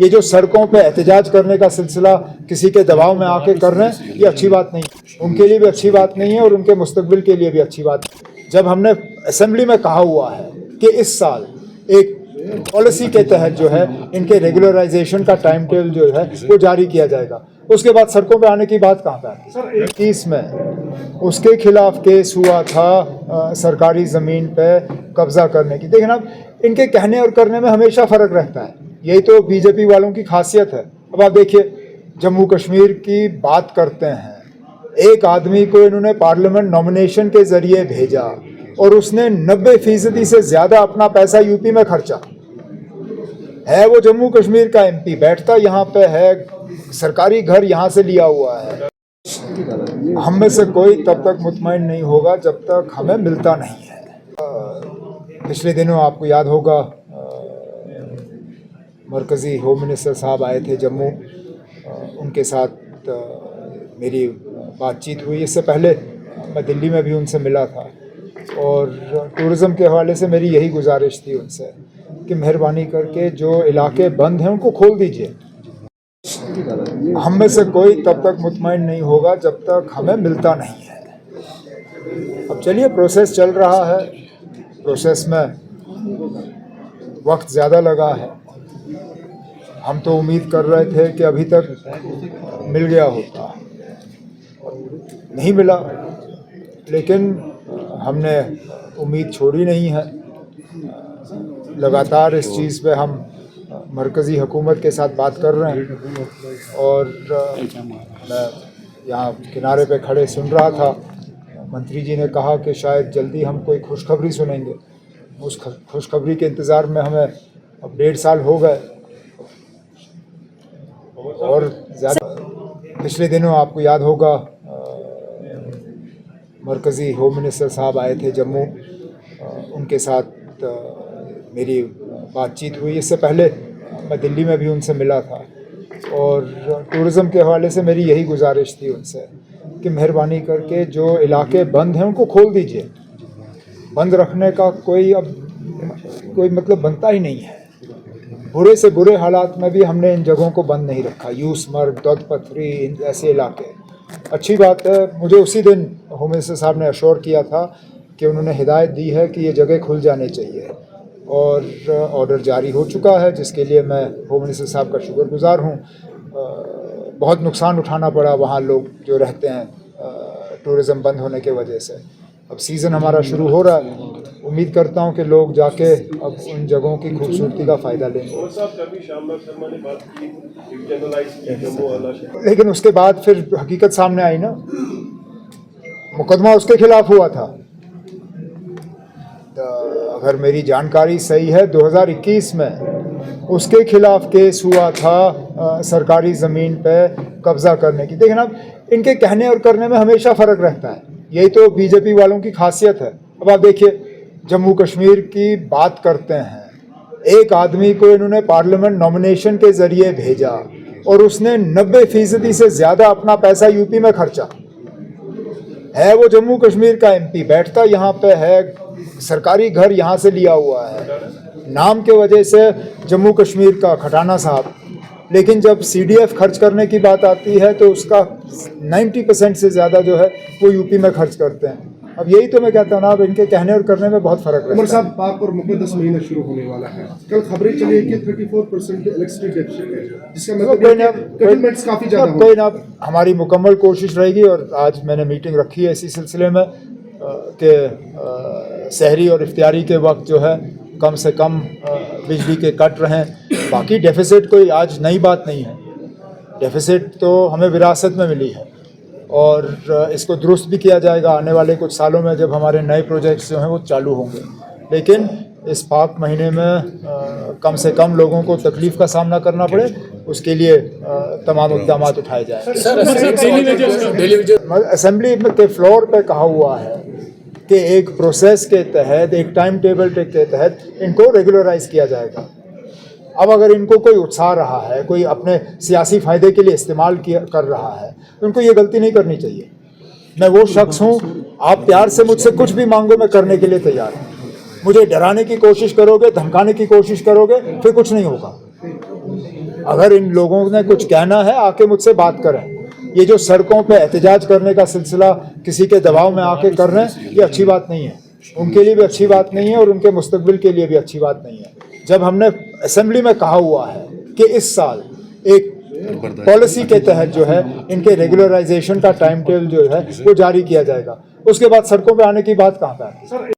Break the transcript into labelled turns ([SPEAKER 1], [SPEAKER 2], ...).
[SPEAKER 1] ये जो सड़कों पे एहतजाज करने का सिलसिला किसी के दबाव में आके कर रहे हैं, ये अच्छी बात नहीं, उनके लिए भी अच्छी बात नहीं है और उनके मुस्तकबिल के लिए भी अच्छी बात नहीं। जब हमने असेंबली में कहा हुआ है कि इस साल एक पॉलिसी के तहत जो है इनके रेगुलराइजेशन का टाइम टेबल जो है वो जारी किया जाएगा, उसके बाद सड़कों पे आने की बात कहाँ पे आती है। 21 में उसके खिलाफ केस हुआ था सरकारी ज़मीन पे कब्जा करने की। देखिए ना, इनके कहने और करने में हमेशा फ़र्क रहता है, यही तो बीजेपी वालों की खासियत है। अब आप देखिए, जम्मू कश्मीर की बात करते हैं, एक आदमी को इन्होंने पार्लियामेंट नॉमिनेशन के ज़रिए भेजा और उसने 90% से ज़्यादा अपना पैसा यूपी में खर्चा है। वो जम्मू कश्मीर का एमपी बैठता यहाँ पे है, सरकारी घर यहाँ से लिया हुआ है। हम में से कोई तब तक मुतमईन नहीं होगा जब तक हमें मिलता नहीं है। पिछले दिनों आपको याद होगा मरकज़ी होम मिनिस्टर साहब आए थे जम्मू, उनके साथ मेरी बातचीत हुई। इससे पहले मैं दिल्ली में भी उनसे मिला था और टूरिज़म के हवाले से मेरी यही गुजारिश थी उनसे कि मेहरबानी करके जो इलाके बंद हैं उनको खोल दीजिए। हम में से कोई तब तक मुतमईन नहीं होगा जब तक हमें मिलता नहीं है। अब चलिए, प्रोसेस चल रहा है, प्रोसेस में वक्त ज़्यादा लगा है। हम तो उम्मीद कर रहे थे कि अभी तक मिल गया होता, नहीं मिला, लेकिन हमने उम्मीद छोड़ी नहीं है। लगातार इस चीज़ पे हम मरकज़ी हुकूमत के साथ बात कर रहे हैं और मैं यहाँ किनारे पे खड़े सुन रहा था, मंत्री जी ने कहा कि शायद जल्दी हम कोई खुशखबरी सुनेंगे। उस खुशखबरी के इंतज़ार में हमें अब 1.5 साल हो गए और ज़्यादा। पिछले दिनों आपको याद होगा मरकज़ी होम मिनिस्टर साहब आए थे जम्मू, उनके साथ मेरी बातचीत हुई। इससे पहले मैं दिल्ली में भी उनसे मिला था और टूरिज़म के हवाले से मेरी यही गुजारिश थी उनसे कि मेहरबानी करके जो इलाके बंद हैं उनको खोल दीजिए। बंद रखने का कोई मतलब बनता ही नहीं है। बुरे से बुरे हालात में भी हमने इन जगहों को बंद नहीं रखा। यूसमर्ग, दौद पथरी, इन ऐसे इलाके। अच्छी बात है, मुझे उसी दिन होम मिनिस्टर साहब ने अश्योर किया था कि उन्होंने हिदायत दी है कि ये जगह खुल जाने चाहिए और ऑर्डर जारी हो चुका है, जिसके लिए मैं होम मिनिस्टर साहब का शुक्रगुजार हूँ। बहुत नुकसान उठाना पड़ा वहाँ लोग जो रहते हैं टूरिज़म बंद होने की वजह से। अब सीज़न हमारा शुरू हो रहा है, उम्मीद करता हूँ कि लोग जाके अब उन जगहों की खूबसूरती का फ़ायदा लेंगे। लेकिन उसके बाद फिर हकीकत सामने आई ना, मुकदमा उसके खिलाफ हुआ था। अगर मेरी जानकारी सही है, 2021 में उसके खिलाफ केस हुआ था सरकारी ज़मीन पे कब्जा करने की। देखिए ना, इनके कहने और करने में हमेशा फ़र्क रहता है, यही तो बीजेपी वालों की खासियत है। अब आप देखिए, जम्मू कश्मीर की बात करते हैं, एक आदमी को इन्होंने पार्लियामेंट नॉमिनेशन के ज़रिए भेजा और उसने 90% से ज़्यादा अपना पैसा यूपी में खर्चा है। वो जम्मू कश्मीर का एमपी बैठता यहाँ पे है, सरकारी घर यहाँ से लिया हुआ है, नाम के वजह से जम्मू कश्मीर का खटाना साहब। लेकिन जब सीडीएफ खर्च करने की बात आती है तो उसका 90% से ज़्यादा जो है वो यूपी में खर्च करते हैं। अब यही तो मैं कहता हूँ ना, अब इनके कहने और करने में बहुत फ़र्क है।
[SPEAKER 2] उमर साहब, पाक और मुकद्दस 10 महीना शुरू होने वाला है। कल खबरें चली है कि 34% इलेक्ट्रिसिटी डेफिसिट है, जिसका मतलब कमिटमेंट्स काफ़ी ज़्यादा।
[SPEAKER 1] कोई ना, हमारी मुकम्मल कोशिश रहेगी और आज मैंने मीटिंग रखी है इसी सिलसिले में कि सहरी और इफ्तियारी के वक्त जो है कम से कम बिजली के कट रहें। बाकी डेफिसिट कोई आज नई बात नहीं है, डेफिसिट तो हमें विरासत में मिली है और इसको दुरुस्त भी किया जाएगा आने वाले कुछ सालों में जब हमारे नए प्रोजेक्ट्स जो हैं वो चालू होंगे। लेकिन इस पाक महीने में कम से कम लोगों को तकलीफ़ का सामना करना पड़े, उसके लिए तमाम इक़दाम उठाए जाएँ। असेंबली के फ्लोर पे कहा हुआ है कि एक प्रोसेस के तहत, एक टाइम टेबल के तहत इनको रेगुलराइज किया जाएगा। अब अगर इनको कोई उत्साह रहा है, कोई अपने सियासी फ़ायदे के लिए इस्तेमाल कर रहा है, तो उनको ये गलती नहीं करनी चाहिए। मैं वो शख्स हूँ, आप प्यार से मुझसे कुछ भी मांगो, मैं करने के लिए तैयार हूँ। मुझे डराने की कोशिश करोगे, धमकाने की कोशिश करोगे, फिर कुछ नहीं होगा। अगर इन लोगों ने कुछ कहना है आके मुझसे बात करें। ये जो सड़कों पे एहतजाज करने का सिलसिला किसी के दबाव में आके कर रहे हैं, ये अच्छी बात नहीं है, उनके लिए भी अच्छी बात नहीं है और उनके मुस्तकबिल के लिए भी अच्छी बात नहीं है। जब हमने असेंबली में कहा हुआ है कि इस साल एक पॉलिसी के तहत जो है इनके रेगुलराइजेशन का टाइम टेबल जो है वो जारी किया जाएगा, उसके बाद सड़कों पे आने की बात कहाँ पे आती है।